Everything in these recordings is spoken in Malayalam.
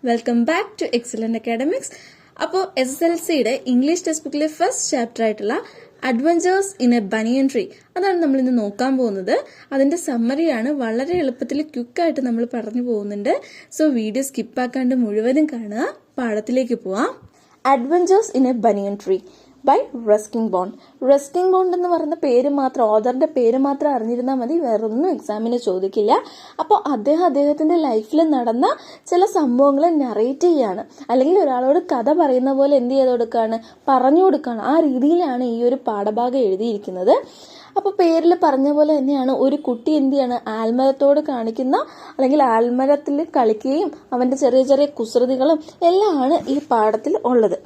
Welcome back to excellent academics. അപ്പോൾ SSLCയുടെ ഇംഗ്ലീഷ് ടെക്സ്റ്റ് ബുക്കിലെ ഫസ്റ്റ് ചാപ്റ്റർ ആയിട്ടുള്ള adventures in a banyan tree അതാണ് നമ്മൾ ഇന്ന് നോക്കാൻ പോകുന്നത്. അതിന്റെ സമ്മറിയാണ് വളരെ എളുപ്പത്തിൽ ക്വിക്കായിട്ട് നമ്മൾ പറഞ്ഞു പോകുന്നുണ്ട്. സോ വീഡിയോ സ്കിപ്പാക്കാണ്ട് മുഴുവനും കാണുക. പാഠത്തിലേക്ക് പോവാം. Adventures in a banyan tree by Ruskin Bond. Ruskin Bond എന്ന് പറയുന്ന പേര് മാത്രം, ഓഥറിന്റെ പേര് മാത്രം അറിഞ്ഞിരുന്നാൽ മതി, വേറൊന്നും എക്സാമിന് ചോദിക്കില്ല. അപ്പോൾ അദ്ദേഹത്തിന്റെ ലൈഫിൽ നടന്ന ചില സംഭവങ്ങൾ നറേറ്റ് ചെയ്യാണ്, അല്ലെങ്കിൽ ഒരാളോട് കഥ പറയുന്ന പോലെ എന്ത് ചെയ്ത് കൊടുക്കുകയാണ്, പറഞ്ഞു കൊടുക്കുകയാണ്. ആ രീതിയിലാണ് ഈ ഒരു പാഠഭാഗം എഴുതിയിരിക്കുന്നത്. അപ്പോൾ പേരിൽ പറഞ്ഞ പോലെ തന്നെയാണ് ഒരു കുട്ടി എന്ത് ചെയ്യാണ്, ആൽമരത്തോട് കാണിക്കുന്ന അല്ലെങ്കിൽ ആൽമരത്തിൽ കളിക്കുകയും അവന്റെ ചെറിയ ചെറിയ കുസൃതികളും എല്ലാമാണ് ഈ പാഠത്തിൽ ഉള്ളത്.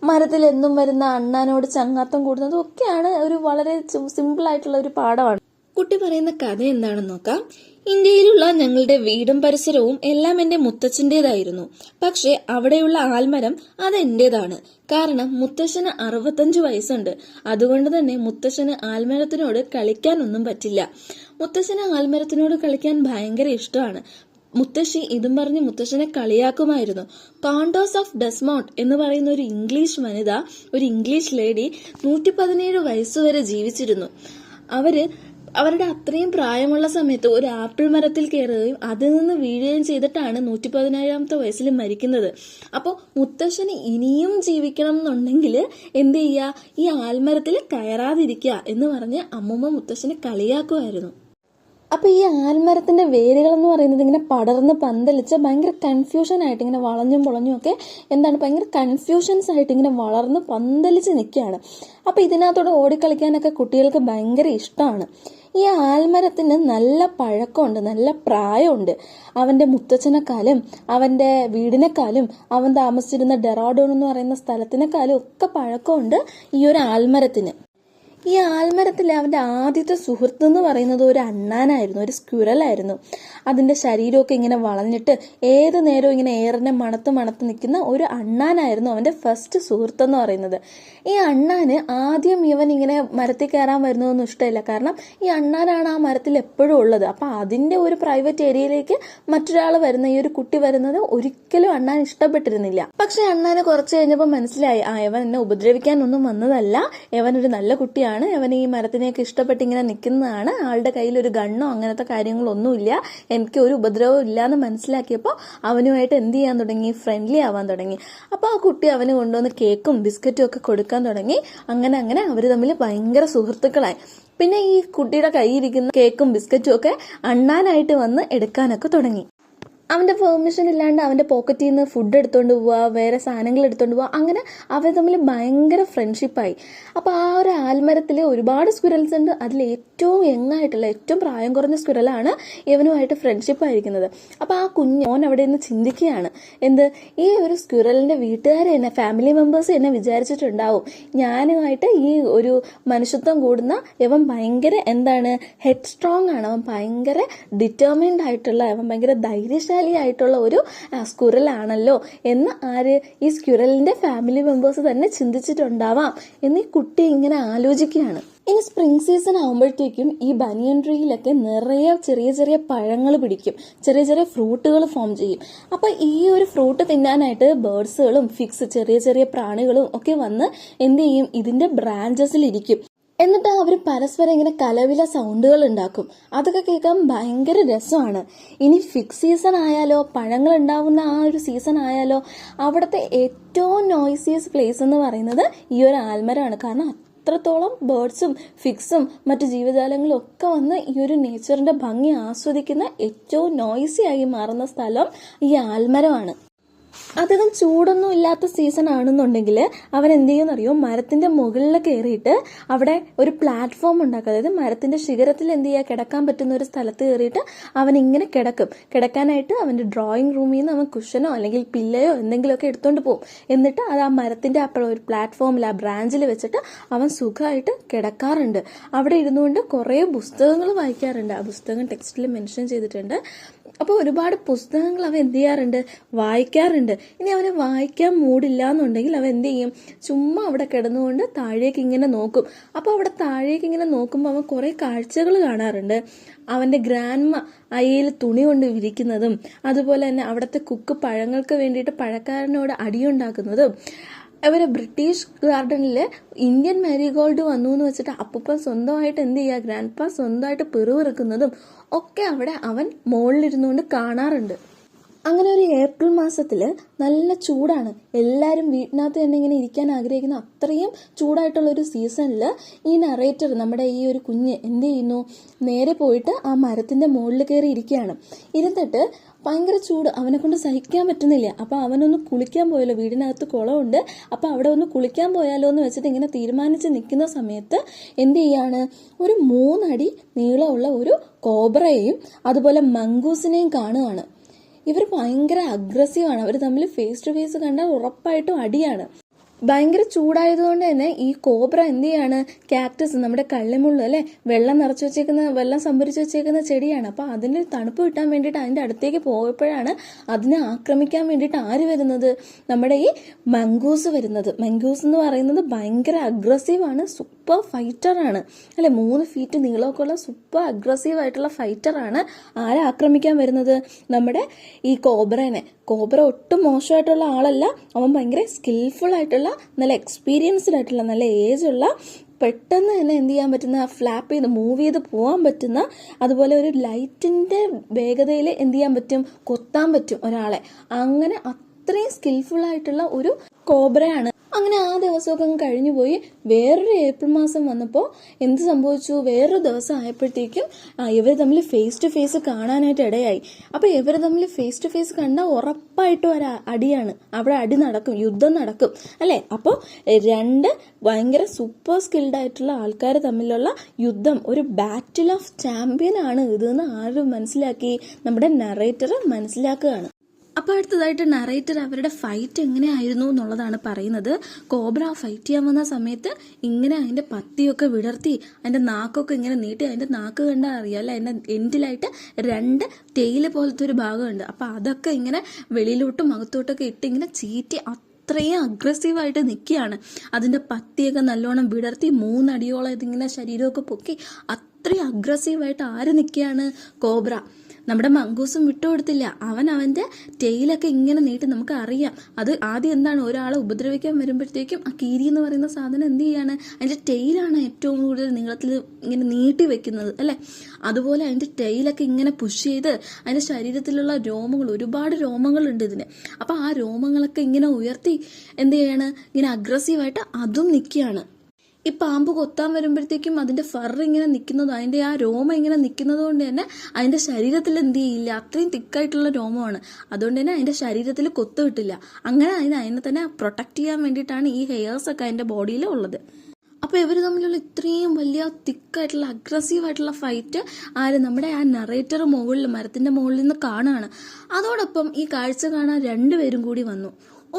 മരത്തിൽ എന്നും വരുന്ന അണ്ണാനോട് ചങ്ങാത്തം കൂടുന്നതും ഒക്കെയാണ് ഒരു വളരെ സിമ്പിൾ ആയിട്ടുള്ള ഒരു പാഠമാണ്. കുട്ടി പറയുന്ന കഥ എന്താണെന്ന് നോക്കാം. ഇന്ത്യയിലുള്ള ഞങ്ങളുടെ വീടും പരിസരവും എല്ലാം എന്റെ മുത്തച്ഛൻ്റെതായിരുന്നു. പക്ഷെ അവിടെയുള്ള ആൽമരം അത് എന്റേതാണ്. കാരണം മുത്തശ്ശന് 65 വയസ്സുണ്ട്. അതുകൊണ്ട് തന്നെ മുത്തശ്ശന് ആൽമരത്തിനോട് കളിക്കാനൊന്നും പറ്റില്ല. മുത്തശ്ശന് ആൽമരത്തിനോട് കളിക്കാൻ ഭയങ്കര ഇഷ്ടമാണ്. മുത്തശ്ശി ഇതും പറഞ്ഞ് മുത്തശ്ശനെ കളിയാക്കുമായിരുന്നു. കോണ്ടോസ് ഓഫ് ഡെസ്മോണ്ട് എന്ന് പറയുന്ന ഒരു ഇംഗ്ലീഷ് വനിത, ഒരു ഇംഗ്ലീഷ് ലേഡി 117 വയസ്സുവരെ ജീവിച്ചിരുന്നു. അവരുടെ അത്രയും പ്രായമുള്ള സമയത്ത് ഒരു ആപ്പിൾ മരത്തിൽ കയറുകയും അതിൽ നിന്ന് വീഴുകയും ചെയ്തിട്ടാണ് 117ാമത്തെ വയസ്സിൽ മരിക്കുന്നത്. അപ്പോൾ മുത്തശ്ശന് ഇനിയും ജീവിക്കണം എന്നുണ്ടെങ്കിൽ എന്ത് ചെയ്യുക, ഈ ആൽമരത്തിൽ കയറാതിരിക്കുക എന്ന് പറഞ്ഞ് അമ്മൂമ്മ മുത്തശ്ശനെ കളിയാക്കുമായിരുന്നു. അപ്പൊ ഈ ആൽമരത്തിന്റെ വേരുകൾ എന്ന് പറയുന്നത് ഇങ്ങനെ പടർന്ന് പന്തലിച്ച് ഭയങ്കര കൺഫ്യൂഷൻ ആയിട്ട് ഇങ്ങനെ വളഞ്ഞും പൊളഞ്ഞും ഒക്കെ ഭയങ്കര കൺഫ്യൂഷൻസ് ആയിട്ട് ഇങ്ങനെ വളർന്ന് പന്തലിച്ച് നിൽക്കുകയാണ്. അപ്പൊ ഇതിനകത്തോടെ ഓടിക്കളിക്കാനൊക്കെ കുട്ടികൾക്ക് ഭയങ്കര ഇഷ്ടമാണ്. ഈ ആൽമരത്തിന് നല്ല പഴക്കമുണ്ട്, നല്ല പ്രായമുണ്ട്. അവന്റെ മുത്തച്ഛനെക്കാളും അവന്റെ വീടിനെക്കാളും അവൻ താമസിച്ചിരുന്ന ഡെറാഡൂൺ എന്ന് പറയുന്ന സ്ഥലത്തിനെക്കാളും ഒക്കെ പഴക്കമുണ്ട് ഈ ഒരു ആൽമരത്തിന്. ഈ ആൽമരത്തിൽ അവന്റെ ആദ്യത്തെ സുഹൃത്ത് എന്ന് പറയുന്നത് ഒരു അണ്ണാനായിരുന്നു, ഒരു സ്ക്വിറലായിരുന്നു. അതിന്റെ ശരീരമൊക്കെ ഇങ്ങനെ വളഞ്ഞിട്ട് ഏത് നേരവും ഇങ്ങനെ എയറിനെ മണത്ത് നിൽക്കുന്ന ഒരു അണ്ണാനായിരുന്നു അവന്റെ ഫസ്റ്റ് സുഹൃത്ത് എന്ന് പറയുന്നത്. ഈ അണ്ണാന് ആദ്യം ഇവൻ ഇങ്ങനെ മരത്തിൽ കയറാൻ വരുന്നതൊന്നും ഇഷ്ടമില്ല. കാരണം ഈ അണ്ണാനാണ് ആ മരത്തിൽ എപ്പോഴും ഉള്ളത്. അപ്പൊ അതിന്റെ ഒരു പ്രൈവറ്റ് ഏരിയയിലേക്ക് മറ്റൊരാൾ വരുന്ന, ഈ ഒരു കുട്ടി വരുന്നത് ഒരിക്കലും അണ്ണാൻ ഇഷ്ടപ്പെട്ടിരുന്നില്ല. പക്ഷെ അണ്ണാന് കുറച്ച് കഴിഞ്ഞപ്പോൾ മനസ്സിലായി, ഇവൻ എന്നെ ഉപദ്രവിക്കാനൊന്നും വന്നതല്ല, ഇവൻ ഒരു നല്ല കുട്ടിയാണ്, അവൻ ഈ മരത്തിനെയൊക്കെ ഇഷ്ടപ്പെട്ട് ഇങ്ങനെ നിൽക്കുന്നതാണ്, ആളുടെ കയ്യിൽ ഒരു ഗണ്ണോ അങ്ങനത്തെ കാര്യങ്ങളൊന്നുമില്ല, എനിക്ക് ഒരു ഉപദ്രവവും ഇല്ലാന്ന് മനസ്സിലാക്കിയപ്പോൾ അവനുമായിട്ട് എന്ത് ചെയ്യാൻ തുടങ്ങി, ഫ്രണ്ട്ലി ആവാൻ തുടങ്ങി. അപ്പൊ ആ കുട്ടി അവന് കൊണ്ടുവന്ന് കേക്കും ബിസ്ക്കറ്റും ഒക്കെ കൊടുക്കാൻ തുടങ്ങി. അങ്ങനെ അവര് തമ്മിൽ ഭയങ്കര സുഹൃത്തുക്കളായി. പിന്നെ ഈ കുട്ടിയുടെ കയ്യിരിക്കുന്ന കേക്കും ബിസ്ക്കറ്റും ഒക്കെ അണ്ണാനായിട്ട് വന്ന് എടുക്കാനൊക്കെ തുടങ്ങി. അവന്റെ പെർമിഷൻ ഇല്ലാണ്ട് അവന്റെ പോക്കറ്റിൽ നിന്ന് ഫുഡ് എടുത്തോണ്ട് പോവുക, വേറെ സാധനങ്ങൾ എടുത്തോണ്ട് പോവുക, അങ്ങനെ അവർ തമ്മിൽ ഭയങ്കര ഫ്രണ്ട്ഷിപ്പായി. അപ്പൊ ആ ഒരു ആൽമരത്തിൽ ഒരുപാട് സ്ക്വിറൽസ് ഉണ്ട്. അതിൽ ഏറ്റവും യങ്ങായിട്ടുള്ള, ഏറ്റവും പ്രായം കുറഞ്ഞ സ്ക്വിറലാണ് ഇവനുമായിട്ട് ഫ്രണ്ട്ഷിപ്പ് ആയിരിക്കുന്നത്. അപ്പൊ ആ മോൻ അവിടെ നിന്ന് ചിന്തിക്കുകയാണ്, ഈ ഒരു സ്ക്വിറലിന്റെ വീട്ടുകാരെ തന്നെ, ഫാമിലി മെമ്പേഴ്സ് എന്നെ വിചാരിച്ചിട്ടുണ്ടാവും ഞാനുമായിട്ട് ഈ ഒരു മനുഷ്യത്വം കൂടുന്ന ഇവൻ ഭയങ്കര ഹെഡ് സ്ട്രോങ് ആണ്, അവൻ ഭയങ്കര ഡിറ്റർമിൻഡ് ആയിട്ടുള്ള, അവൻ ഭയങ്കര ധൈര്യശാലി ആയിട്ടുള്ള ഒരു സ്ക്വിറലാണല്ലോ എന്ന് ഈ സ്ക്വിറലിന്റെ ഫാമിലി മെമ്പേഴ്സ് തന്നെ ചിന്തിച്ചിട്ടുണ്ടാവാം എന്ന് ഈ കുട്ടി ഇങ്ങനെ ആലോചിക്കുകയാണ്. ഇനി സ്പ്രിംഗ് സീസൺ ആകുമ്പോഴത്തേക്കും ഈ ബനിയൻ ട്രീയിലൊക്കെ നിറയെ ചെറിയ ചെറിയ പഴങ്ങൾ പിടിക്കും, ചെറിയ ചെറിയ ഫ്രൂട്ടുകൾ ഫോം ചെയ്യും. അപ്പൊ ഈ ഒരു ഫ്രൂട്ട് തിന്നാനായിട്ട് ബേർഡ്സുകളും ഫിക്സ്, ചെറിയ ചെറിയ പ്രാണികളും ഒക്കെ വന്ന് എന്ത് ചെയ്യും, ഇതിന്റെ ബ്രാഞ്ചസിൽ ഇരിക്കും. എന്നിട്ട് അവർ പരസ്പരം ഇങ്ങനെ കലവില സൗണ്ടുകൾ ഉണ്ടാക്കും. അതൊക്കെ കേൾക്കാൻ ഭയങ്കര രസമാണ്. ഇനി ഫിക്സ് സീസൺ ആയാലോ, പഴങ്ങൾ ഉണ്ടാവുന്ന ആ ഒരു സീസൺ ആയാലോ, അവിടുത്തെ ഏറ്റവും നോയ്സിയസ് പ്ലേസ് എന്ന് പറയുന്നത് ഈ ഒരു ആൽമരമാണ്. കാരണം അത്രത്തോളം ബേർഡ്സും ഫിക്സും മറ്റു ജീവജാലങ്ങളും ഒക്കെ വന്ന് ഈ ഒരു നേച്ചറിന്റെ ഭംഗി ആസ്വദിക്കുന്ന ഏറ്റവും നോയ്സി ആയി മാറുന്ന സ്ഥലം ഈ ആൽമരമാണ്. അധികം ചൂടൊന്നും ഇല്ലാത്ത സീസൺ ആണെന്നുണ്ടെങ്കിൽ അവൻ എന്ത് ചെയ്യുമെന്നറിയോ, മരത്തിന്റെ മുകളിൽ കയറിയിട്ട് അവിടെ ഒരു പ്ലാറ്റ്ഫോം ഉണ്ടാക്കുക. അതായത് മരത്തിന്റെ ശിഖരത്തിൽ എന്ത് ചെയ്യുക, കിടക്കാൻ പറ്റുന്ന ഒരു സ്ഥലത്ത് കയറിയിട്ട് അവൻ ഇങ്ങനെ കിടക്കും. കിടക്കാനായിട്ട് അവന്റെ ഡ്രോയിങ് റൂമിൽ നിന്ന് അവൻ കുഷനോ അല്ലെങ്കിൽ പില്ലയോ എന്തെങ്കിലുമൊക്കെ എടുത്തോണ്ട് പോകും. എന്നിട്ട് അത് ആ മരത്തിന്റെ അപ്പുറം ഒരു പ്ലാറ്റ്ഫോമിൽ, ആ ബ്രാഞ്ചിൽ വെച്ചിട്ട് അവൻ സുഖമായിട്ട് കിടക്കാറുണ്ട്. അവിടെ ഇരുന്നുകൊണ്ട് കുറെ പുസ്തകങ്ങൾ വായിക്കാറുണ്ട്. ആ പുസ്തകം ടെക്സ്റ്റിൽ മെൻഷൻ ചെയ്തിട്ടുണ്ട്. അപ്പോൾ ഒരുപാട് പുസ്തകങ്ങൾ അവൻ എന്ത് ചെയ്യാറുണ്ട്, വായിക്കാറുണ്ട്. ഇനി അവന് വായിക്കാൻ മൂടില്ല എന്നുണ്ടെങ്കിൽ അവൻ എന്ത് ചെയ്യും, ചുമ്മാ അവിടെ കിടന്നുകൊണ്ട് താഴേക്ക് ഇങ്ങനെ നോക്കും. അപ്പോൾ അവിടെ താഴേക്ക് ഇങ്ങനെ നോക്കുമ്പോൾ അവൻ കുറേ കാഴ്ചകൾ കാണാറുണ്ട്. അവൻ്റെ ഗ്രാൻഡ്മ അയ്യയിൽ തുണി കൊണ്ട് വിരിക്കുന്നതും, അതുപോലെ തന്നെ അവിടുത്തെ കുക്ക് പഴങ്ങൾക്ക് വേണ്ടിയിട്ട് പഴക്കാരനോട് അടിയുണ്ടാക്കുന്നതും, അവരെ ബ്രിട്ടീഷ് ഗാർഡനിൽ ഇന്ത്യൻ മാരിഗോൾഡ് വന്നു എന്ന് വെച്ചിട്ട് അപ്പൂപ്പൻ സ്വന്തമായിട്ട് എന്ത് ചെയ്യുക, ഗ്രാൻഡ് പാ സ്വന്തമായിട്ട് പിറുവിറുക്കുന്നതും ഒക്കെ അവിടെ അവൻ മുകളിലിരുന്നുകൊണ്ട് കാണാറുണ്ട്. അങ്ങനെ ഒരു ഏപ്രിൽ മാസത്തിൽ നല്ല ചൂടാണ്, എല്ലാവരും വീട്ടിനകത്ത് തന്നെ ഇങ്ങനെ ഇരിക്കാൻ ആഗ്രഹിക്കുന്ന അത്രയും ചൂടായിട്ടുള്ള ഒരു സീസണിൽ ഈ നറേറ്റർ, നമ്മുടെ ഈ ഒരു കുഞ്ഞ് എന്ത് ചെയ്യുന്നു, നേരെ പോയിട്ട് ആ മരത്തിൻ്റെ മുകളിൽ കയറി ഇരിക്കുകയാണ്. ഇരുന്നിട്ട് ഭയങ്കര ചൂട്, അവനെ കൊണ്ട് സഹിക്കാൻ പറ്റുന്നില്ല. അപ്പോൾ അവനൊന്ന് കുളിക്കാൻ പോയല്ലോ, വീടിനകത്ത് കുളമുണ്ട്, അപ്പോൾ അവിടെ ഒന്ന് കുളിക്കാൻ പോയാലോ എന്ന് വെച്ചിട്ട് ഇങ്ങനെ തീരുമാനിച്ച് നിൽക്കുന്ന സമയത്ത് എന്ത് ചെയ്യാണ്, ഒരു 3 അടി നീളമുള്ള ഒരു കോബ്രയെയും അതുപോലെ മംഗൂസിനെയും കാണുകയാണ്. ഇവർ ഭയങ്കര അഗ്രസീവാണ്, അവർ തമ്മിൽ ഫേസ് ടു ഫേസ് കണ്ടാൽ ഉറപ്പായിട്ടും അടിയാണ്. ഭയങ്കര ചൂടായതുകൊണ്ട് തന്നെ ഈ കോബ്ര എന്ത് ചെയ്യാണ്, കാക്ടസ്, നമ്മുടെ കള്ളിമുള്ളു അല്ലെ, വെള്ളം നിറച്ചു വെച്ചേക്കുന്ന, വെള്ളം സംഭരിച്ചു വെച്ചേക്കുന്ന ചെടിയാണ്. അപ്പോൾ അതിന് തണുപ്പ് കിട്ടാൻ വേണ്ടിയിട്ട് അതിൻ്റെ അടുത്തേക്ക് പോയപ്പോഴാണ് അതിനെ ആക്രമിക്കാൻ വേണ്ടിയിട്ട് ആര് വരുന്നത്, നമ്മുടെ ഈ മംഗൂസ് വരുന്നത്. മംഗൂസ് എന്ന് പറയുന്നത് ഭയങ്കര അഗ്രസീവാണ്, സൂപ്പർ ഫൈറ്ററാണ് അല്ലെ, 3 ഫീറ്റ് നീളമൊക്കെ ഉള്ള സൂപ്പർ അഗ്രസീവ് ആയിട്ടുള്ള ഫൈറ്ററാണ്. ആരെ ആക്രമിക്കാൻ വരുന്നത്, നമ്മുടെ ഈ കോബ്രേനെ. കോബ്ര ഒട്ടും മോശമായിട്ടുള്ള ആളല്ല, അവൻ ഭയങ്കര സ്കിൽഫുൾ ആയിട്ടുള്ള, നല്ല എക്സ്പീരിയൻസ്ഡ് ആയിട്ടുള്ള, നല്ല ഏജുള്ള, പെട്ടെന്ന് തന്നെ എന്ത് ചെയ്യാൻ പറ്റുന്ന, ഫ്ലാപ്പ് ചെയ്ത് മൂവ് ചെയ്ത് പോകാൻ പറ്റുന്ന, അതുപോലെ ഒരു ലൈറ്റിൻ്റെ വേഗതയിൽ എന്ത് ചെയ്യാൻ പറ്റും, കൊത്താൻ പറ്റും ഒരാളെ. അങ്ങനെ അത്രയും സ്കിൽഫുൾ ആയിട്ടുള്ള ഒരു കോബ്രയാണ്. അങ്ങനെ ആ ദിവസമൊക്കെ അങ്ങ് കഴിഞ്ഞു പോയി. വേറൊരു ഏപ്രിൽ മാസം വന്നപ്പോൾ എന്ത് സംഭവിച്ചു, വേറൊരു ദിവസം ആയപ്പോഴത്തേക്കും ഇവർ തമ്മിൽ ഫേസ് ടു ഫേസ് കാണാനായിട്ട് ഇടയായി. അപ്പോൾ ഇവർ തമ്മിൽ ഫേസ് ടു ഫേസ് കണ്ടാൽ ഉറപ്പായിട്ടും ഒരു അടിയാണ്, അവിടെ അടി നടക്കും, യുദ്ധം നടക്കും അല്ലേ. അപ്പോൾ 2 ഭയങ്കര സൂപ്പർ സ്കിൽഡ് ആയിട്ടുള്ള ആൾക്കാർ തമ്മിലുള്ള യുദ്ധം, ഒരു ബാറ്റിൽ ഓഫ് ചാമ്പ്യൻ ആണ് ഇതെന്ന് ആരും മനസ്സിലാക്കി, നമ്മുടെ നറേറ്റർ മനസ്സിലാക്കുകയാണ്. അപ്പോൾ അടുത്തതായിട്ട് നറേറ്റർ അവരുടെ ഫൈറ്റ് എങ്ങനെയായിരുന്നു എന്നുള്ളതാണ് പറയുന്നത്. കോബ്ര ഫൈറ്റ് ചെയ്യാൻ വന്ന സമയത്ത് ഇങ്ങനെ അതിൻ്റെ പത്തിയൊക്കെ വിടർത്തി, അതിൻ്റെ നാക്കൊക്കെ ഇങ്ങനെ നീട്ടി, അതിൻ്റെ നാക്ക് കണ്ടാൽ അറിയാമല്ലോ, അതിൻ്റെ എൻഡിലായിട്ട് 2 ടെയിൽ പോലത്തെ ഒരു ഭാഗമുണ്ട്. അപ്പോൾ അതൊക്കെ ഇങ്ങനെ വെളിയിലോട്ടും അകത്തോട്ടൊക്കെ ഇട്ട് ഇങ്ങനെ ചീറ്റി അത്രയും അഗ്രസീവായിട്ട് നിൽക്കുകയാണ്. അതിൻ്റെ പത്തിയൊക്കെ നല്ലോണം വിടർത്തി 3 അടിയോളം ഇതിങ്ങനെ ശരീരമൊക്കെ പൊക്കി അത്രയും അഗ്രസീവായിട്ട് ആര് നിൽക്കുകയാണ്, കോബ്ര. നമ്മുടെ മംഗൂസും വിട്ടുകൊടുത്തില്ല, അവൻ അവൻ്റെ ടെയിലൊക്കെ ഇങ്ങനെ നീട്ടി. നമുക്ക് അറിയാം അത് ആദ്യം എന്താണ്, ഒരാളെ ഉപദ്രവിക്കാൻ വരുമ്പോഴത്തേക്കും ആ കീരി എന്ന് പറയുന്ന സാധനം എന്ത് ചെയ്യാണ്, അതിൻ്റെ ടെയിലാണ് ഏറ്റവും കൂടുതൽ നീളത്തിൽ ഇങ്ങനെ നീട്ടി വെക്കുന്നത് അല്ലേ. അതുപോലെ അതിൻ്റെ ടെയിലൊക്കെ ഇങ്ങനെ പുഷ് ചെയ്ത് അതിൻ്റെ ശരീരത്തിലുള്ള രോമങ്ങൾ, ഒരുപാട് രോമങ്ങളുണ്ട് ഇതിന്. അപ്പോൾ ആ രോമങ്ങളൊക്കെ ഇങ്ങനെ ഉയർത്തി എന്ത് ചെയ്യാണ്, ഇങ്ങനെ അഗ്രസീവായിട്ട് അതും നിൽക്കുകയാണ്. ഈ പാമ്പ് കൊത്താൻ വരുമ്പോഴത്തേക്കും അതിൻ്റെ ഫർ ഇങ്ങനെ നിൽക്കുന്നത്, അതിൻ്റെ ആ രോമം ഇങ്ങനെ നിൽക്കുന്നത് കൊണ്ട് തന്നെ അതിൻ്റെ ശരീരത്തിൽ എന്ത് ചെയ്യില്ല, അത്രയും തിക്കായിട്ടുള്ള രോമമാണ്, അതുകൊണ്ട് തന്നെ അതിൻ്റെ ശരീരത്തിൽ കൊത്തു കിട്ടില്ല. അങ്ങനെ അതിനെ തന്നെ പ്രൊട്ടക്റ്റ് ചെയ്യാൻ വേണ്ടിയിട്ടാണ് ഈ ഹെയർസൊക്കെ അതിൻ്റെ ബോഡിയിൽ ഉള്ളത്. അപ്പോൾ ഇവർ തമ്മിലുള്ള ഇത്രയും വലിയ തിക്കായിട്ടുള്ള അഗ്രസീവായിട്ടുള്ള ഫൈറ്റ് നമ്മുടെ ആ നറേറ്റർ മുകളിൽ, മരത്തിൻ്റെ മുകളിൽ നിന്ന് കാണുകയാണ്. അതോടൊപ്പം ഈ കാഴ്ച കാണാൻ 2 പേരും കൂടി വന്നു,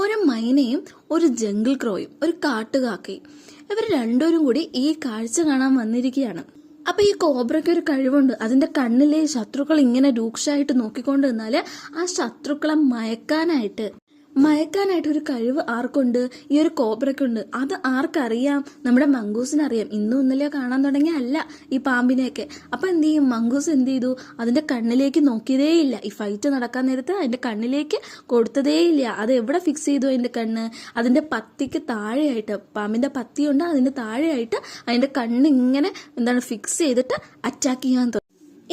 ഒരു മൈനയും ഒരു ജംഗിൾ ക്രോയും, ഒരു കാട്ടുകാക്കയും. ഇവർ 2 പേരും കൂടി ഈ കാഴ്ച കാണാൻ വന്നിരിക്കുകയാണ്. അപ്പൊ ഈ കോബ്രയ്ക്ക് ഒരു കഴിവുണ്ട്, അതിന്റെ കണ്ണിലെ ശത്രുക്കൾ ഇങ്ങനെ രൂക്ഷമായിട്ട് നോക്കിക്കൊണ്ട് നിന്നാല് ആ ശത്രുക്കളെ മയക്കാനായിട്ട് ഒരു കഴിവ് ആർക്കുണ്ട്, ഈ ഒരു കോബ്രയ്ക്കുണ്ട്. അത് ആർക്കറിയാം, നമ്മുടെ മംഗൂസിനറിയാം. ഇന്നും ഇന്നലെയോ കാണാൻ തുടങ്ങിയ അല്ല ഈ പാമ്പിനെയൊക്കെ. അപ്പൊ എന്ത് ചെയ്യും, മംഗൂസ് എന്ത് ചെയ്തു, അതിന്റെ കണ്ണിലേക്ക് നോക്കിയതേയില്ല. ഈ ഫൈറ്റ് നടക്കാൻ നേരത്ത് അതിന്റെ കണ്ണിലേക്ക് കൊടുത്തതേയില്ല. അത് എവിടെ ഫിക്സ് ചെയ്തു, അതിന്റെ കണ്ണ് അതിന്റെ പത്തിക്ക് താഴെയായിട്ട്, പാമ്പിന്റെ പത്തിയുണ്ട് അതിന്റെ താഴെയായിട്ട് അതിന്റെ കണ്ണ് ഇങ്ങനെ ഫിക്സ് ചെയ്തിട്ട് അറ്റാക്ക് ചെയ്യാൻ തുടങ്ങി.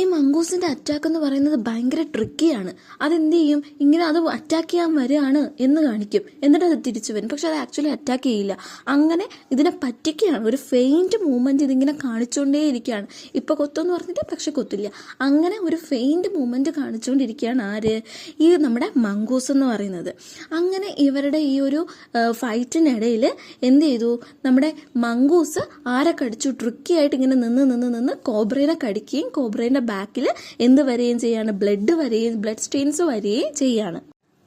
ഈ മംഗൂസിന്റെ അറ്റാക്ക് എന്ന് പറയുന്നത് ഭയങ്കര ട്രിക്കിയാണ്. അതെന്ത് ചെയ്യും, ഇങ്ങനെ അത് അറ്റാക്ക് ചെയ്യാൻ വരികയാണ് എന്ന് കാണിക്കും, എന്നിട്ട് അത് തിരിച്ചു വരും. പക്ഷെ അത് ആക്ച്വലി അറ്റാക്ക് ചെയ്യില്ല. അങ്ങനെ ഇതിനെ പറ്റിക്കുകയാണ്, ഒരു ഫെയിൻറ്റ് മൂവ്മെന്റ് ഇതിങ്ങനെ കാണിച്ചുകൊണ്ടേ ഇരിക്കുകയാണ്. ഇപ്പൊ കൊത്തെന്ന് പറഞ്ഞിട്ട് പക്ഷെ കൊത്തില്ല. അങ്ങനെ ഒരു ഫെയിൻറ്റ് മൂവ്മെന്റ് കാണിച്ചുകൊണ്ടിരിക്കുകയാണ് ആര്, ഈ നമ്മുടെ മംഗൂസ് എന്ന് പറയുന്നത്. അങ്ങനെ ഇവരുടെ ഈ ഒരു ഫൈറ്റിനിടയിൽ എന്ത് ചെയ്തു, നമ്മുടെ മംഗൂസ് ആരെ കടിച്ചു, ട്രിക്കിയായിട്ട് ഇങ്ങനെ നിന്ന് കോബ്രേനെ കടിക്കുകയും കോബ്രേന്റെ ബാക്കിൽ എന്ത് വരികയും ചെയ്യാണ്, ബ്ലഡ് സ്റ്റെയിൻസ് വരികയും ചെയ്യാണ്.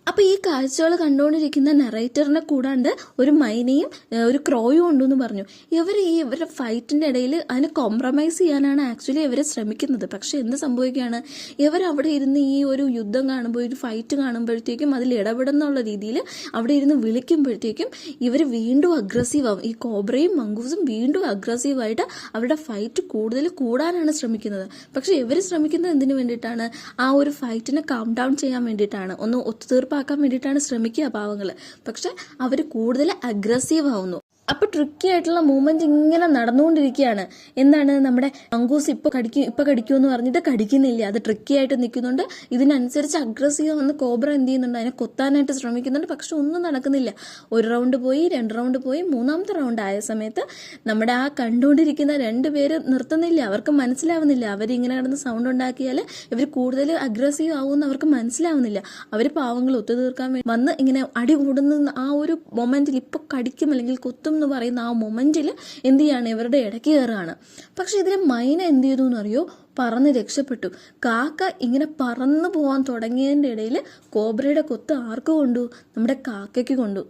അപ്പൊ ഈ കാഴ്ചകൾ കണ്ടുകൊണ്ടിരിക്കുന്ന നറേറ്ററിനെ കൂടാണ്ട് ഒരു മൈനയും ഒരു ക്രോയും ഉണ്ടെന്ന് പറഞ്ഞു. ഇവരുടെ ഫൈറ്റിന്റെ ഇടയിൽ അതിനെ കോംപ്രമൈസ് ചെയ്യാനാണ് ആക്ച്വലി ഇവർ ശ്രമിക്കുന്നത്. പക്ഷെ എന്ത് സംഭവിക്കുകയാണ്, ഇവരവിടെ ഇരുന്ന് ഈ ഒരു യുദ്ധം കാണുമ്പോൾ, ഒരു ഫൈറ്റ് കാണുമ്പോഴത്തേക്കും അതിൽ ഇടപെടുന്നുള്ള രീതിയിൽ അവിടെ ഇരുന്ന് വിളിക്കുമ്പോഴത്തേക്കും ഇവർ വീണ്ടും അഗ്രസീവ് ആവും. ഈ കോബ്രയും മംഗൂസും വീണ്ടും അഗ്രസീവായിട്ട് അവരുടെ ഫൈറ്റ് കൂടുതൽ കൂടാനാണ് ശ്രമിക്കുന്നത്. പക്ഷെ ഇവർ ശ്രമിക്കുന്നത് എന്തിനു വേണ്ടിയിട്ടാണ്, ആ ഒരു ഫൈറ്റിനെ കാം ഡൗൺ ചെയ്യാൻ വേണ്ടിയിട്ടാണ്, ഒന്ന് ഒത്തുതീർപ്പാക്കാൻ വേണ്ടിയിട്ടാണ് ശ്രമിക്കുക പാവങ്ങള്. പക്ഷെ അവർ കൂടുതൽ അഗ്രസീവ് ആവുന്നു. അപ്പൊ ട്രിക്കി ആയിട്ടുള്ള മൂവ്മെന്റ് ഇങ്ങനെ നടന്നുകൊണ്ടിരിക്കുകയാണ്. എന്താണ്, നമ്മുടെ മംഗൂസ് ഇപ്പൊ കടിക്കുമെന്ന് പറഞ്ഞിട്ട് കടിക്കുന്നില്ല, അത് ട്രിക്കി ആയിട്ട് നിൽക്കുന്നുണ്ട്. ഇതിനനുസരിച്ച് അഗ്രസീവ് വന്ന് കോബ്ര എന്ത് ചെയ്യുന്നുണ്ട്, അതിനെ കൊത്താനായിട്ട് ശ്രമിക്കുന്നുണ്ട്. പക്ഷെ ഒന്നും നടക്കുന്നില്ല. ഒരു റൗണ്ട് പോയി, 2 റൗണ്ട് പോയി, 3ാമത്തെ റൗണ്ട് ആയ സമയത്ത് നമ്മുടെ ആ കണ്ടുകൊണ്ടിരിക്കുന്ന 2 പേര് നിർത്തുന്നില്ല. അവർക്ക് മനസ്സിലാവുന്നില്ല, അവരിങ്ങനെ കിടന്ന് സൗണ്ട് ഉണ്ടാക്കിയാൽ ഇവർ കൂടുതൽ അഗ്രസീവ് ആവുമെന്ന് അവർക്ക് മനസ്സിലാവുന്നില്ല. അവർ പാവങ്ങൾ ഒത്തുതീർക്കാൻ വേണ്ടി വന്ന് ഇങ്ങനെ അടി കൂടുന്ന ആ ഒരു മൊമെന്റിൽ, ഇപ്പൊ കടിക്കും അല്ലെങ്കിൽ കൊത്തും എന്ന് പറയുന്ന ആ മൊമെന്റിൽ എന്ത് ചെയ്യാണ്, ഇവരുടെ ഇടയ്ക്ക് കയറുകയാണ്. പക്ഷെ ഇതിലെ മൈന എന്ത് ചെയ്തു എന്നറിയോ, പറന്ന് രക്ഷപ്പെട്ടു. കാക്ക ഇങ്ങനെ പറന്നു പോകാൻ തുടങ്ങിയതിൻ്റെ ഇടയിൽ കോബ്രയുടെ കൊത്ത് ആർക്ക് കൊണ്ടു, നമ്മുടെ കാക്കയ്ക്ക് കൊണ്ടു.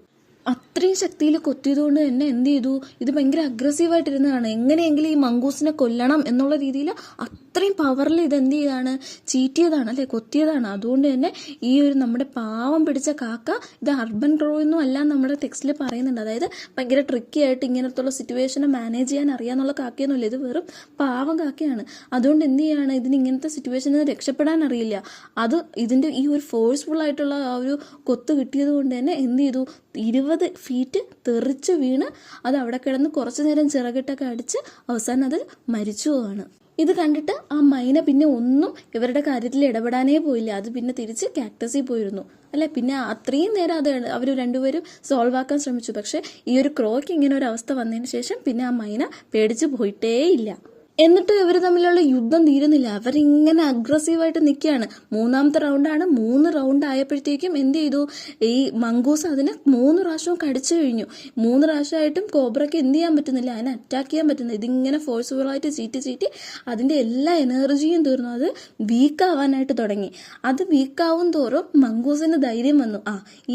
അത്രയും ശക്തിയിൽ കൊത്തിയതുകൊണ്ട് തന്നെ എന്ത് ചെയ്തു, ഇത് ഭയങ്കര അഗ്രസീവായിട്ടിരുന്നതാണ്. എങ്ങനെയെങ്കിലും ഈ മംഗൂസിനെ കൊല്ലണം എന്നുള്ള രീതിയിൽ അത്രയും പവറിൽ ഇത് എന്ത് ചെയ്താണ്, ചീറ്റിയതാണ് അല്ലെ, കൊത്തിയതാണ്. അതുകൊണ്ട് തന്നെ ഈ ഒരു നമ്മുടെ പാവം പിടിച്ച കാക്ക, ഇത് അർബൻ ക്രോ ഒന്നും അല്ല നമ്മുടെ ടെക്സ്റ്റിൽ പറയുന്നുണ്ട്. അതായത് ഭയങ്കര ട്രിക്കി ആയിട്ട് ഇങ്ങനത്തുള്ള സിറ്റുവേഷനെ മാനേജ് ചെയ്യാൻ അറിയാന്നുള്ള കാക്കയൊന്നുമില്ല, ഇത് വെറും പാവം കാക്കയാണ്. അതുകൊണ്ട് എന്ത് ചെയ്യാണ്, ഇതിന് ഇങ്ങനത്തെ സിറ്റുവേഷനിൽ നിന്ന് രക്ഷപ്പെടാൻ അറിയില്ല. അത് ഇതിന്റെ ഈ ഒരു ഫോഴ്സ്ഫുൾ ആയിട്ടുള്ള ആ ഒരു കൊത്ത് കിട്ടിയത് കൊണ്ട് തന്നെ എന്ത് ചെയ്തു, 20 ഫീറ്റ് തെറിച്ച് വീണ് അത് അവിടെ കിടന്ന് കുറച്ചു നേരം ചിറകിട്ടൊക്കെ അടിച്ച് അവസാനം അത് മരിച്ചു പോവാണ്. ഇത് കണ്ടിട്ട് ആ മൈന പിന്നെ ഒന്നും ഇവരുടെ കാര്യത്തിൽ ഇടപെടാനേ പോയില്ല. അത് പിന്നെ തിരിച്ച് കാക്ടസിൽ പോയിരുന്നു അല്ലെ. പിന്നെ അത്രയും നേരം അത് അവർ രണ്ടുപേരും സോൾവ് ആക്കാൻ ശ്രമിച്ചു. പക്ഷെ ഈ ഒരു ക്രോയ്ക്ക് ഇങ്ങനെ ഒരു അവസ്ഥ വന്നതിന് ശേഷം പിന്നെ ആ മൈന പേടിച്ച് പോയിട്ടേ ഇല്ല. എന്നിട്ട് ഇവർ തമ്മിലുള്ള യുദ്ധം തീരുന്നില്ല. അവരിങ്ങനെ അഗ്രസീവായിട്ട് നിൽക്കുകയാണ്. 3ാമത്തെ റൗണ്ടാണ്. 3 റൗണ്ട് ആയപ്പോഴത്തേക്കും എന്ത് ചെയ്തു, ഈ മംഗൂസ് അതിനെ 3 പ്രാവശ്യവും കടിച്ചു കഴിഞ്ഞു. 3 പ്രാവശ്യമായിട്ടും കോബ്രയ്ക്ക് എന്ത് ചെയ്യാൻ പറ്റുന്നില്ല, അതിനെ അറ്റാക്ക് ചെയ്യാൻ പറ്റുന്നില്ല. ഇതിങ്ങനെ ഫോഴ്സ്ഫുള്ളായിട്ട് ചീറ്റി അതിന്റെ എല്ലാ എനർജിയും തീർന്നു. അത് വീക്കാവാനായിട്ട് തുടങ്ങി. അത് വീക്കാവും തോറും മംഗൂസിന് ധൈര്യം വന്നു.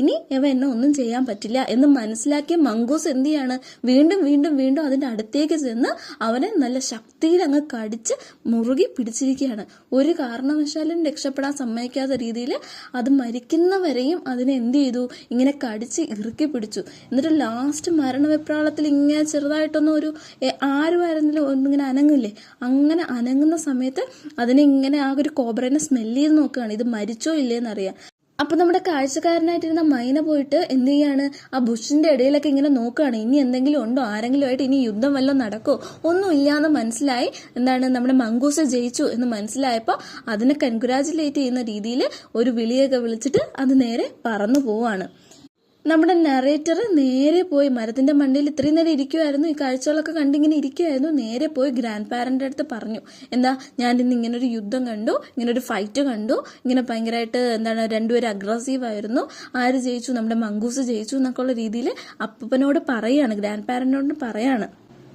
ഇനി ഇവ എന്നെ ഒന്നും ചെയ്യാൻ പറ്റില്ല എന്ന് മനസ്സിലാക്കിയ മംഗൂസ് എന്ത് ചെയ്യാണ്, വീണ്ടും വീണ്ടും വീണ്ടും അതിന്റെ അടുത്തേക്ക് ചെന്ന് അവനെ നല്ല ശക്തി അങ്ങ് കടിച്ച് മുറുകി പിടിച്ചിരിക്കുകയാണ്. ഒരു കാരണവശാലും രക്ഷപ്പെടാൻ സമ്മതിക്കാത്ത രീതിയിൽ അത് മരിക്കുന്നവരെയും അതിനെ എന്ത് ചെയ്തു, ഇങ്ങനെ കടിച്ച് ഇറുക്കി പിടിച്ചു. എന്നിട്ട് ലാസ്റ്റ് മരണവെപ്രാളത്തിൽ ഇങ്ങനെ ചെറുതായിട്ടൊന്നും ഒരു ആരുമായിരുന്നില്ല ഒന്നിങ്ങനെ അനങ്ങില്ലേ, അങ്ങനെ അനങ്ങുന്ന സമയത്ത് അതിനെ ഇങ്ങനെ ആ ഒരു കോബ്രനെ സ്മെല്ല് ചെയ്ത് നോക്കുകയാണ്, ഇത് മരിച്ചോ ഇല്ലേന്നറിയാൻ. അപ്പൊ നമ്മുടെ കാഴ്ചക്കാരനായിട്ടിരുന്ന മൈന പോയിട്ട് എന്ത് ചെയ്യാണ്, ആ ബുഷിന്റെ ഇടയിലൊക്കെ ഇങ്ങനെ നോക്കുകയാണ്, ഇനി എന്തെങ്കിലും ഉണ്ടോ, ആരെങ്കിലും ആയിട്ട് ഇനി യുദ്ധം വല്ലതും നടക്കോ, ഒന്നും ഇല്ലാന്ന് മനസ്സിലായി. എന്താണ്, നമ്മുടെ മംഗൂസ് ജയിച്ചു എന്ന് മനസ്സിലായപ്പോൾ അതിനെ കൺഗ്രാജുലേറ്റ് ചെയ്യുന്ന രീതിയിൽ ഒരു വിളിയൊക്കെ വിളിച്ചിട്ട് അത് നേരെ പറന്നു പോവാണ്. നമ്മുടെ നറേറ്റർ നേരെ പോയി മരത്തിന്റെ മണ്ടയിൽ ഇത്രയും നേരം ഇരിക്കുമായിരുന്നു, ഈ കാഴ്ചകളൊക്കെ കണ്ടിങ്ങനെ ഇരിക്കുമായിരുന്നു. നേരെ പോയി ഗ്രാൻഡ് പാരന്റ് അടുത്ത് പറഞ്ഞു, എന്താ ഞാൻ ഇന്ന് ഇങ്ങനൊരു യുദ്ധം കണ്ടു, ഇങ്ങനൊരു ഫൈറ്റ് കണ്ടു, ഇങ്ങനെ ഭയങ്കരമായിട്ട് എന്താണ് രണ്ടുപേരും അഗ്രസീവ് ആയിരുന്നു, ആര് ജയിച്ചു, നമ്മുടെ മംഗൂസ് ജയിച്ചു എന്നൊക്കെ ഉള്ള രീതിയിൽ അപ്പനോട് പറയാണ്, ഗ്രാൻഡ് പാരന്റിനോട് പറയാണ്.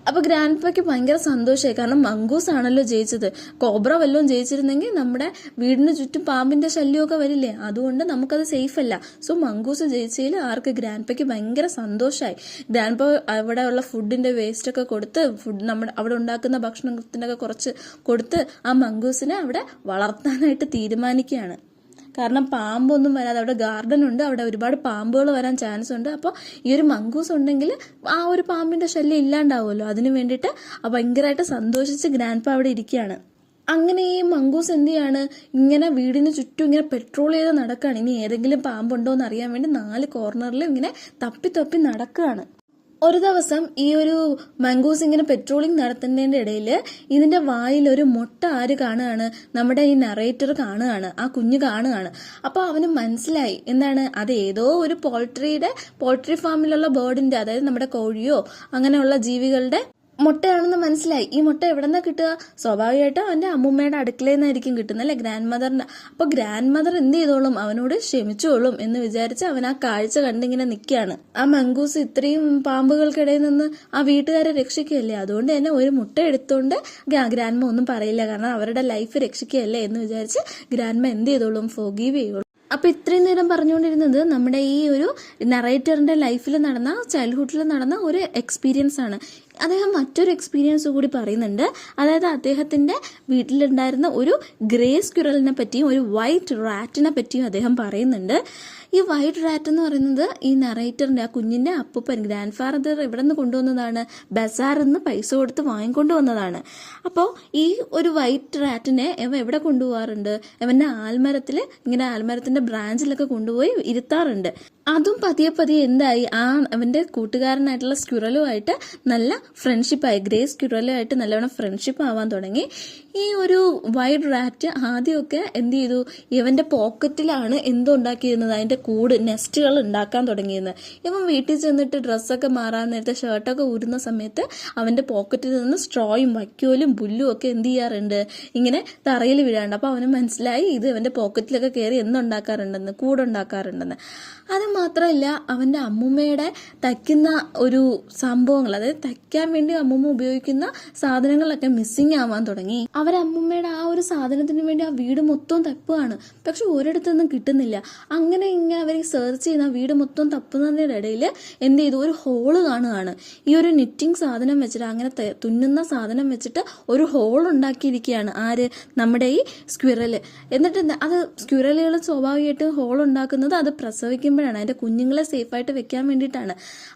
അപ്പൊ ഗ്രാൻഡ്പയ്ക്ക് ഭയങ്കര സന്തോഷമായി. കാരണം മംഗൂസ് ആണല്ലോ ജയിച്ചത്. കോബ്ര വല്ലതും ജയിച്ചിരുന്നെങ്കിൽ നമ്മുടെ വീടിന് ചുറ്റും പാമ്പിന്റെ ശല്യമൊക്കെ വരില്ലേ, അതുകൊണ്ട് നമുക്കത് സേഫ് അല്ല. സോ മംഗൂസ് ജയിച്ചതിൽ ആർക്ക്, ഗ്രാൻഡ്പയ്ക്ക് ഭയങ്കര സന്തോഷമായി. ഗ്രാൻഡ്പ അവിടെ ഉള്ള ഫുഡിന്റെ വേസ്റ്റ് ഒക്കെ കൊടുത്ത്, നമ്മുടെ അവിടെ ഉണ്ടാക്കുന്ന ഭക്ഷണത്തിനൊക്കെ കുറച്ച് കൊടുത്ത് ആ മംഗൂസിനെ അവിടെ വളർത്താനായിട്ട് തീരുമാനിക്കുകയാണ്. കാരണം പാമ്പൊന്നും വരാതെ, അവിടെ ഗാർഡൻ ഉണ്ട്, അവിടെ ഒരുപാട് പാമ്പുകൾ വരാൻ ചാൻസ് ഉണ്ട്. അപ്പോൾ ഈ ഒരു മംഗൂസ് ഉണ്ടെങ്കിൽ ആ ഒരു പാമ്പിന്റെ ശല്യം ഇല്ലാണ്ടാവുമല്ലോ, അതിനു വേണ്ടിയിട്ട് ഭയങ്കരമായിട്ട് സന്തോഷിച്ച് ഗ്രാൻഡ്പ അവിടെ ഇരിക്കുകയാണ്. അങ്ങനെ ഈ മംഗൂസ് എന്ത് ചെയ്യാണ്, ഇങ്ങനെ വീടിന് ചുറ്റും ഇങ്ങനെ പെട്രോൾ ചെയ്ത് നടക്കുകയാണ്. ഇനി ഏതെങ്കിലും പാമ്പുണ്ടോ എന്ന് അറിയാൻ വേണ്ടി 4 കോർണറിലും ഇങ്ങനെ തപ്പി നടക്കുകയാണ്. ഒരു ദിവസം ഈ ഒരു മംഗൂസ് ഇങ്ങനെ പെട്രോളിംഗ് നടത്തുന്നതിന്റെ ഇടയിൽ ഇതിന്റെ വായിൽ ഒരു മുട്ട ആര് കാണുകയാണ്, നമ്മുടെ ഈ നറേറ്റർ കാണുകയാണ്, ആ കുഞ്ഞ് കാണുകയാണ്. അപ്പൊ അവന് മനസ്സിലായി, എന്താണ്, അത് ഏതോ ഒരു പോൾട്രി ഫാമിലുള്ള ബേർഡിന്റെ, അതായത് നമ്മുടെ കോഴിയോ അങ്ങനെയുള്ള ജീവികളുടെ മുട്ടയാണെന്ന് മനസ്സിലായി. ഈ മുട്ട എവിടെന്നാ കിട്ടുക, സ്വാഭാവികമായിട്ടും അവന്റെ അമ്മൂമ്മയുടെ അടുക്കളയിൽ നിന്നായിരിക്കും കിട്ടുന്നത് അല്ലെ, ഗ്രാൻഡ് മദറിന്റെ. അപ്പൊ ഗ്രാൻഡ് മദർ എന്ത് ചെയ്തോളും, അവനോട് ക്ഷമിച്ചോളും എന്ന് വിചാരിച്ച് അവൻ ആ കാഴ്ച കണ്ടിങ്ങനെ നിൽക്കുകയാണ്. ആ മംഗൂസ് ഇത്രയും പാമ്പുകൾക്കിടയിൽ നിന്ന് ആ വീട്ടുകാരെ രക്ഷിക്കുകയല്ലേ, അതുകൊണ്ട് തന്നെ ഒരു മുട്ട എടുത്തോണ്ട് ഗ്രാൻഡ്മ ഒന്നും പറയില്ല, കാരണം അവരുടെ ലൈഫ് രക്ഷിക്കുകയല്ലേ എന്ന് വിചാരിച്ച് ഗ്രാൻഡ്മ എന്ത് ചെയ്തോളും, ഫോർഗീവ് ചെയ്യുള്ളൂ. അപ്പോൾ ഇത്രയും നേരം പറഞ്ഞുകൊണ്ടിരുന്നത് നമ്മുടെ ഈ ഒരു നറേറ്ററിൻ്റെ ലൈഫിൽ നടന്ന, ചൈൽഡ്ഹുഡിൽ നടന്ന ഒരു എക്സ്പീരിയൻസ് ആണ്. അദ്ദേഹം മറ്റൊരു എക്സ്പീരിയൻസ് കൂടി പറയുന്നുണ്ട്. അതായത് അദ്ദേഹത്തിൻ്റെ വീട്ടിലുണ്ടായിരുന്ന ഒരു ഗ്രേ സ്ക്വിറലിനെ പറ്റിയും ഒരു വൈറ്റ് റാറ്റിനെ പറ്റിയും അദ്ദേഹം പറയുന്നുണ്ട്. ഈ വൈറ്റ് റാറ്റ് എന്ന് പറയുന്നത് ഈ നറേറ്ററിൻ്റെ, ആ കുഞ്ഞിൻ്റെ അപ്പൂപ്പൻ, ഗ്രാൻഡ് ഫാദർ എവിടെ നിന്ന് കൊണ്ടുവന്നതാണ്? ബസാറിൽ നിന്ന് പൈസ കൊടുത്ത് വാങ്ങിക്കൊണ്ടു വന്നതാണ്. അപ്പോൾ ഈ ഒരു വൈറ്റ് റാറ്റിനെ ഇവ എവിടെ കൊണ്ടുപോകാറുണ്ട്? ഇവൻ്റെ ആൽമരത്തിൽ, ഇങ്ങനെ ആൽമരത്തിൻ്റെ ബ്രാഞ്ചിലൊക്കെ കൊണ്ടുപോയി ഇരുത്താറുണ്ട്. അതും പതിയെ പതിയെ എന്തായി, അവൻ്റെ കൂട്ടുകാരനായിട്ടുള്ള സ്ക്വിറലുമായിട്ട് നല്ല ഫ്രണ്ട്ഷിപ്പായി, ഗ്രേ സ്ക്വിറലുമായിട്ട് നല്ലവണ്ണം ഫ്രണ്ട്ഷിപ്പ് ആവാൻ തുടങ്ങി. ഈ ഒരു വൈറ്റ് റാറ്റ് ആദ്യമൊക്കെ എന്ത് ചെയ്തു, ഇവൻ്റെ പോക്കറ്റിലാണ് എന്തോ ഉണ്ടാക്കിയിരുന്നത്, അതിൻ്റെ കൂട്, നെസ്റ്റുകൾ ഉണ്ടാക്കാൻ തുടങ്ങിയിരുന്നത്. ഇവൻ വീട്ടിൽ ചെന്നിട്ട് ഡ്രസ്സൊക്കെ മാറാൻ നേരത്തെ, ഷർട്ടൊക്കെ ഊരുന്ന സമയത്ത് അവൻ്റെ പോക്കറ്റിൽ നിന്ന് സ്ട്രോയും വൈക്കോലും പുല്ലും ഒക്കെ എന്ത് ചെയ്യാറുണ്ട്, ഇങ്ങനെ തറയിൽ വീഴാറുണ്ട്. അപ്പോൾ അവന് മനസ്സിലായി ഇത് അവൻ്റെ പോക്കറ്റിലൊക്കെ കയറി എന്തുണ്ടാക്കാറുണ്ടെന്ന്, കൂടുണ്ടാക്കാറുണ്ടെന്ന്. അത് മാത്രമല്ല, അവൻ്റെ അമ്മൂമ്മയുടെ തയ്ക്കുന്ന ഒരു സംഭവങ്ങൾ, അതായത് തയ്ക്കാൻ വേണ്ടി അമ്മൂമ്മ ഉപയോഗിക്കുന്ന സാധനങ്ങളൊക്കെ മിസ്സിങ് ആവാൻ തുടങ്ങി. അവരമ്മൂമ്മയുടെ ആ ഒരു സാധനത്തിന് വേണ്ടി ആ വീട് മൊത്തം തപ്പുകയാണ്. പക്ഷെ ഒരിടത്തൊന്നും കിട്ടുന്നില്ല. അങ്ങനെ ഇങ്ങനെ അവർ സെർച്ച് ചെയ്യുന്ന വീട് മൊത്തം തപ്പുന്നതിൻ്റെ ഇടയിൽ എന്ത് ചെയ്തു, ഒരു ഹോള് കാണുകയാണ്. ഈ ഒരു നിറ്റിങ് സാധനം വെച്ചിട്ട്, അങ്ങനെ തുന്നുന്ന സാധനം വെച്ചിട്ട് ഒരു ഹോൾ ഉണ്ടാക്കിയിരിക്കുകയാണ്. ആര്? നമ്മുടെ ഈ സ്ക്വിറൽ. എന്നിട്ട് അത് സ്ക്വിറലുകൾ സ്വാഭാവികമായിട്ടും ഹോൾ ഉണ്ടാക്കുന്നത് അത് പ്രസവിക്കുമ്പോഴാണ്, അതിൻ്റെ കുഞ്ഞുങ്ങളെ സേഫായിട്ട് വെക്കാൻ വേണ്ടിയിട്ടാണ്.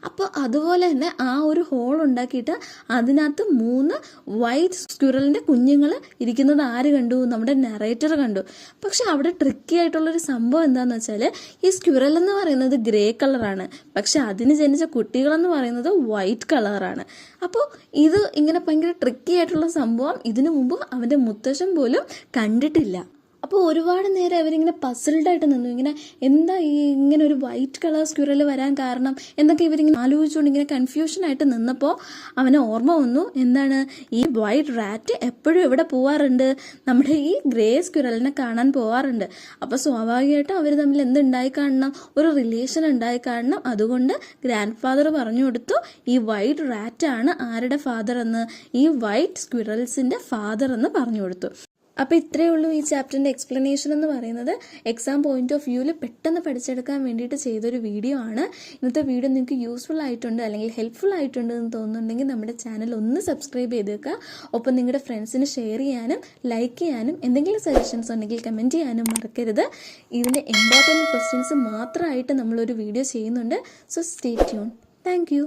അപ്പോൾ അതുപോലെ തന്നെ ആ ഒരു ഹോൾ ഉണ്ടാക്കിയിട്ട് അതിനകത്ത് 3 വൈറ്റ് സ്ക്വിറലിൻ്റെ കുഞ്ഞുങ്ങൾ ഇരിക്കുന്നത് ആര് കണ്ടു? നമ്മുടെ നറേറ്റർ കണ്ടു. പക്ഷെ അവിടെ ട്രിക്കി ആയിട്ടുള്ളൊരു സംഭവം എന്താണെന്ന് വെച്ചാൽ, ഈ സ്ക്വിറൽ എന്ന് പറയുന്നത് ഗ്രേ കളറാണ്, പക്ഷെ അതിന് ജനിച്ച കുട്ടികളെന്ന് പറയുന്നത് വൈറ്റ് കളറാണ്. അപ്പോൾ ഇത് ഇങ്ങനെ ഭയങ്കര ട്രിക്കി ആയിട്ടുള്ള സംഭവം ഇതിനു മുമ്പ് അവൻ്റെ മുത്തശ്ശൻ പോലും കണ്ടിട്ടില്ല. അപ്പോൾ ഒരുപാട് നേരം അവരിങ്ങനെ പസിൽഡായിട്ട് നിന്നു. ഇങ്ങനെ എന്താ ഈ ഇങ്ങനെ ഒരു വൈറ്റ് കളർ സ്ക്വിറൽ വരാൻ കാരണം എന്നൊക്കെ ഇവരിങ്ങനെ ആലോചിച്ചുകൊണ്ട് ഇങ്ങനെ കൺഫ്യൂഷനായിട്ട് നിന്നപ്പോൾ അവന് ഓർമ്മ വന്നു, എന്താണ്, ഈ വൈറ്റ് റാറ്റ് എപ്പോഴും എവിടെ പോവാറുണ്ട്? നമ്മുടെ ഈ ഗ്രേ സ്ക്വിറലിനെ കാണാൻ പോവാറുണ്ട്. അപ്പോൾ സ്വാഭാവികമായിട്ടും അവർ തമ്മിൽ എന്തുണ്ടായി കാണണം? ഒരു റിലേഷൻ ഉണ്ടായി കാണണം. അതുകൊണ്ട് ഗ്രാൻഡ് ഫാദർ പറഞ്ഞു കൊടുത്തു, ഈ വൈറ്റ് റാറ്റാണ് ആരുടെ ഫാദർ എന്ന്? ഈ വൈറ്റ് സ്ക്വിറൽസിൻ്റെ ഫാദർ എന്ന് പറഞ്ഞു കൊടുത്തു. അപ്പോൾ ഇത്രയേ ഉള്ളൂ ഈ ചാപ്റ്ററിൻ്റെ എക്സ്പ്ലനേഷൻ എന്ന് പറയുന്നത്. എക്സാം പോയിന്റ് ഓഫ് വ്യൂവിൽ പെട്ടെന്ന് പഠിച്ചെടുക്കാൻ വേണ്ടിയിട്ട് ചെയ്തൊരു വീഡിയോ ആണ്. ഇന്നത്തെ വീഡിയോ നിങ്ങൾക്ക് യൂസ്ഫുൾ ആയിട്ടുണ്ട് അല്ലെങ്കിൽ ഹെൽപ്ഫുൾ ആയിട്ടുണ്ട് എന്ന് തോന്നുന്നുണ്ടെങ്കിൽ നമ്മുടെ ചാനൽ ഒന്ന് സബ്സ്ക്രൈബ് ചെയ്തേക്കുക. ഒപ്പം നിങ്ങളുടെ ഫ്രണ്ട്സിന് ഷെയർ ചെയ്യാനും ലൈക്ക് ചെയ്യാനും എന്തെങ്കിലും സജഷൻസ് ഉണ്ടെങ്കിൽ കമൻറ്റ് ചെയ്യാനും മറക്കരുത്. ഇതിൻ്റെ ഇമ്പോർട്ടൻറ്റ് ക്വസ്റ്റ്യൻസ് മാത്രമായിട്ട് നമ്മളൊരു വീഡിയോ ചെയ്യുന്നുണ്ട്. So stay tune. Thank you.